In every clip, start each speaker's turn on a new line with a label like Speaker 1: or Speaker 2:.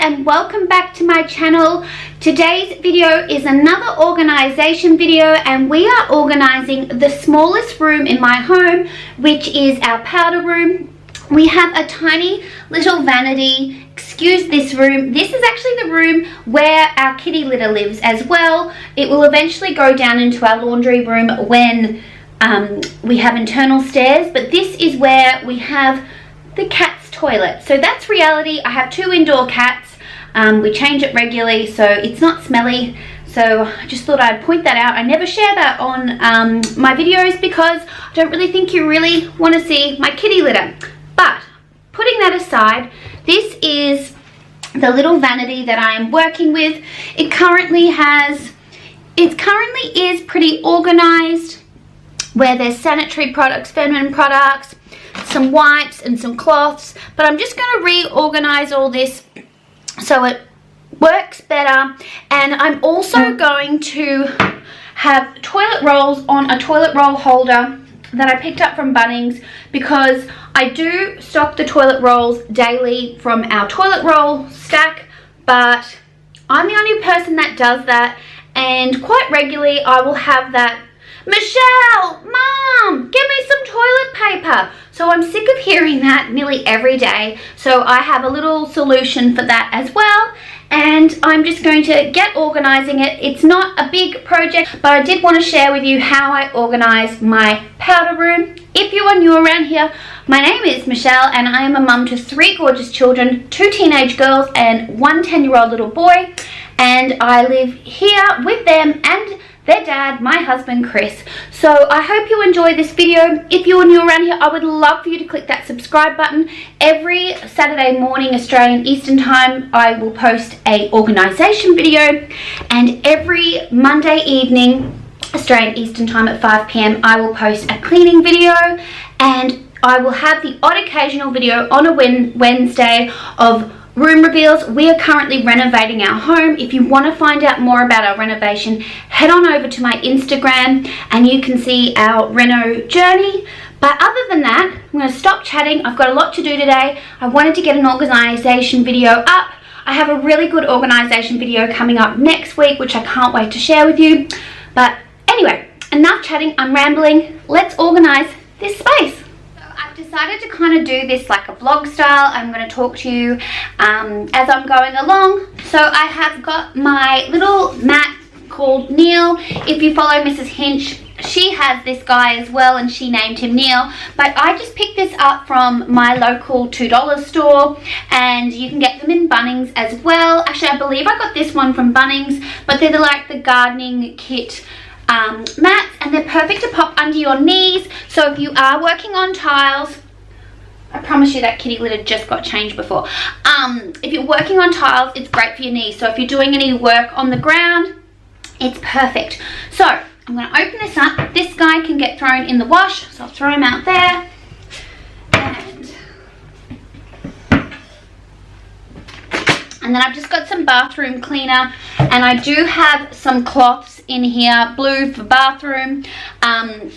Speaker 1: and welcome back to my channel. Today's video is another organization video, and we are organizing the smallest room in my home, which is our powder room. We have a tiny little vanity. Excuse this room. This is actually the room where our kitty litter lives as well. It will eventually go down into our laundry room when we have internal stairs, but this is where we have the cat's toilet. So that's reality. I have 2 indoor cats. We change it regularly so it's not smelly. So I just thought I'd point that out. I never share that on my videos because I don't really think you really want to see my kitty litter. But putting that aside, this is the little vanity that I am working with. It currently is pretty organized, where there's sanitary products, feminine products, some wipes and some cloths, but I'm just going to reorganize all this so it works better. And I'm also going to have toilet rolls on a toilet roll holder that I picked up from Bunnings, because I do stock the toilet rolls daily from our toilet roll stack, but I'm the only person that does that, and quite regularly I will have that, Michelle, Mom, give me some toilet paper. So I'm sick of hearing that nearly every day. So I have a little solution for that as well. And I'm just going to get organizing it. It's not a big project, but I did want to share with you how I organize my powder room. If you are new around here, my name is Michelle, and I am a mum to 3 gorgeous children, 2 teenage girls and 1 10-year-old little boy. And I live here with them and their dad, my husband Chris. So I hope you enjoy this video. If you are new around here, I would love for you to click that subscribe button. Every Saturday morning Australian Eastern Time I will post a organisation video, and every Monday evening Australian Eastern Time at 5 PM I will post a cleaning video, and I will have the odd occasional video on a Wednesday of room reveals. We are currently renovating our home. If you want to find out more about our renovation, head on over to my Instagram and you can see our reno journey. But other than that, I'm going to stop chatting. I've got a lot to do today. I wanted to get an organisation video up. I have a really good organisation video coming up next week, which I can't wait to share with you. But anyway, enough chatting. I'm rambling. Let's organise this space. Decided to kind of do this like a vlog style. I'm going to talk to you as I'm going along. So I have got my little mat called Neil. If you follow Mrs. Hinch, she has this guy as well, and she named him Neil. But I just picked this up from my local $2 store, and you can get them in Bunnings as well. Actually, I believe I got this one from Bunnings, but they're like the gardening kit mats, and they're perfect to pop under your knees. So if you are working on tiles, I promise you that kitty litter just got changed before. If you're working on tiles, it's great for your knees. So if you're doing any work on the ground, it's perfect. So I'm going to open this up. This guy can get thrown in the wash, so I'll throw him out there. And then I've just got some bathroom cleaner, and I do have some cloths in here, blue for bathroom. I'm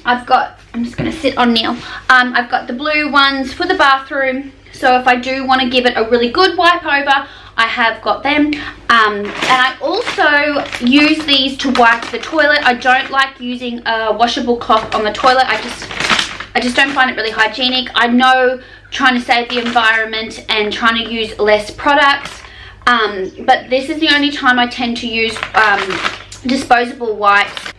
Speaker 1: just going to sit on Neil. I've got the blue ones for the bathroom, so if I do want to give it a really good wipe over, I have got them. And I also use these to wipe the toilet. I don't like using a washable cloth on the toilet. I just don't find it really hygienic. I know trying to save the environment and trying to use less products. But this is the only time I tend to use disposable wipes.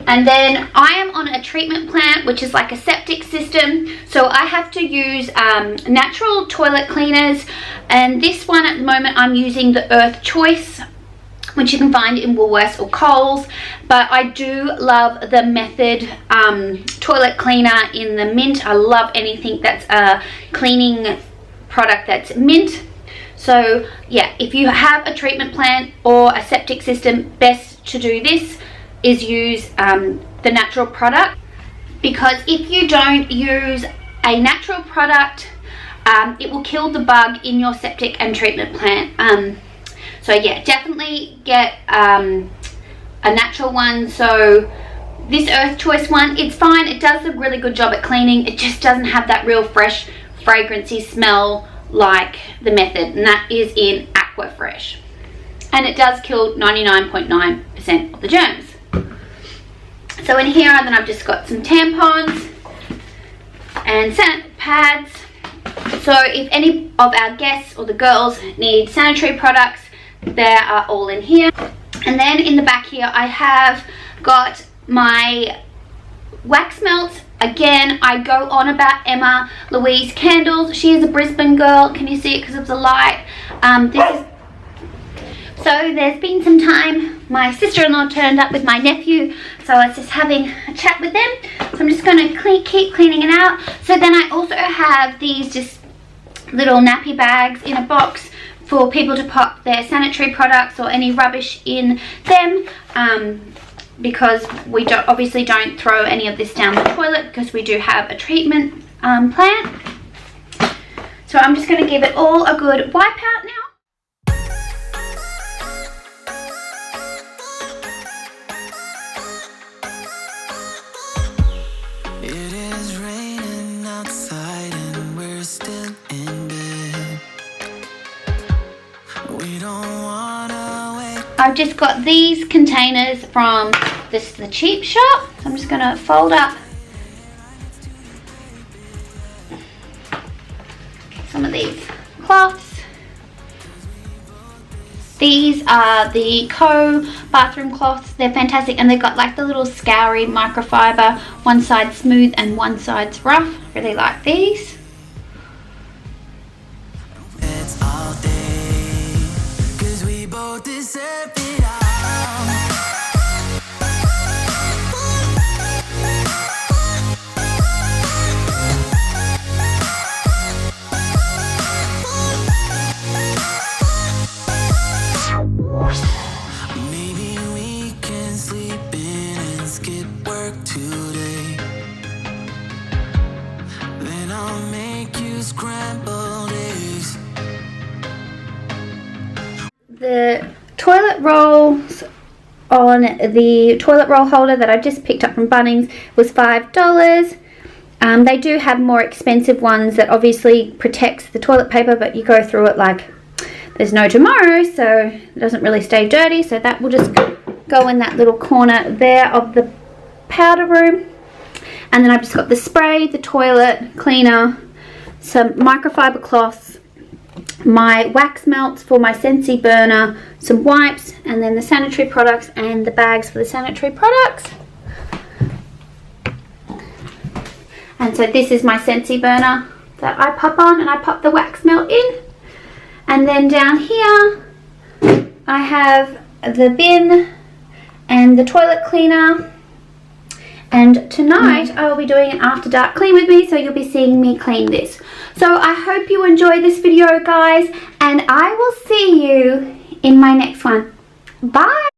Speaker 1: And then I am on a treatment plant, which is like a septic system, so I have to use natural toilet cleaners. And this one at the moment I'm using the Earth Choice, which you can find in Woolworths or Coles. But I do love the Method toilet cleaner in the mint. I love anything that's a cleaning product that's mint. So yeah, if you have a treatment plant or a septic system, best to do this is use the natural product, because if you don't use a natural product, it will kill the bug in your septic and treatment plant. So yeah, definitely get a natural one. So this Earth Choice one, it's fine. It does a really good job at cleaning. It just doesn't have that real fresh fragrancy smell like the Method, and that is in Aquafresh. And it does kill 99.9% of the germs. So in here, then I've just got some tampons and sanitary pads. So if any of our guests or the girls need sanitary products, they are all in here. And then in the back here, I have got my wax melts. Again, I go on about Emma Louise candles. She is a Brisbane girl. Can you see it because of the light? So there's been some time. My sister-in-law turned up with my nephew, so I was just having a chat with them. So I'm just going to keep cleaning it out. So then I also have these just little nappy bags in a box for people to pop their sanitary products or any rubbish in them, because we obviously don't throw any of this down the toilet because we do have a treatment plant. So I'm just going to give it all a good wipe out now. I've just got these containers from the cheap shop. So I'm just going to fold up some of these cloths. These are the Koh bathroom cloths. They're fantastic, and they've got like the little scoury microfiber. One side smooth and one side's rough. Really like these.
Speaker 2: Maybe we can sleep in and skip work today. Then I'll make you scrambled eggs.
Speaker 1: The toilet rolls on the toilet roll holder that I just picked up from Bunnings was $5. They do have more expensive ones that obviously protects the toilet paper, but you go through it like there's no tomorrow, so it doesn't really stay dirty. So that will just go in that little corner there of the powder room. And then I've just got the spray, the toilet cleaner, some microfiber cloths, my wax melts for my Scentsy burner, some wipes, and then the sanitary products and the bags for the sanitary products. And so this is my Scentsy burner that I pop on, and I pop the wax melt in. And then down here I have the bin and the toilet cleaner. And tonight I will be doing an after dark clean with me, so you'll be seeing me clean this. So I hope you enjoyed this video, guys, and I will see you in my next one. Bye!